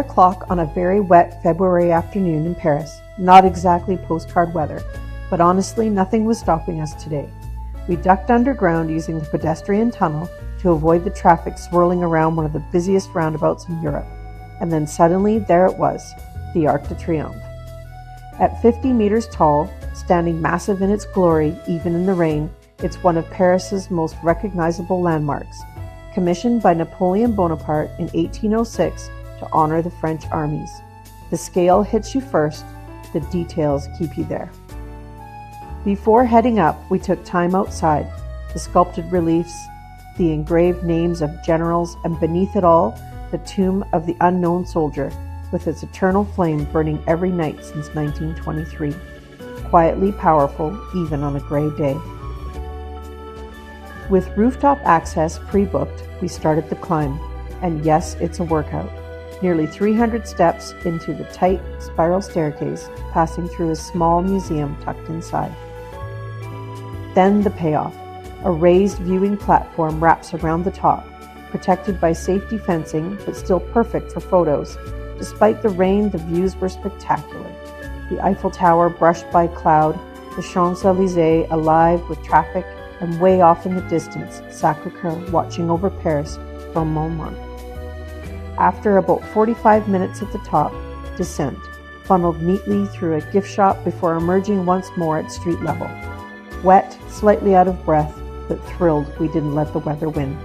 o'clock on a very wet February afternoon in Paris. Not exactly postcard weather, but honestly, nothing was stopping us today. We ducked underground using the pedestrian tunnel to avoid the traffic swirling around one of the busiest roundabouts in Europe. And then suddenly, there it was, the Arc de Triomphe. At 50 meters tall, standing massive in its glory, even in the rain, it's one of Paris's most recognizable landmarks. Commissioned by Napoleon Bonaparte in 1806 to honor the French armies. The scale hits you first, the details keep you there. Before heading up, we took time outside, the sculpted reliefs, the engraved names of generals, and beneath it all, the tomb of the unknown soldier, with its eternal flame burning every night since 1923. Quietly powerful, even on a gray day. With rooftop access pre-booked, we started the climb, and yes, it's a workout. Nearly 300 steps into the tight spiral staircase, passing through a small museum tucked inside. Then the payoff. A raised viewing platform wraps around the top, protected by safety fencing, but still perfect for photos. Despite the rain, the views were spectacular. The Eiffel Tower brushed by cloud, the Champs-Élysées alive with traffic, and way off in the distance, Sacré-Cœur watching over Paris from Montmartre. After about 45 minutes at the top, descent, funneled neatly through a gift shop before emerging once more at street level. Wet, slightly out of breath, but thrilled we didn't let the weather win.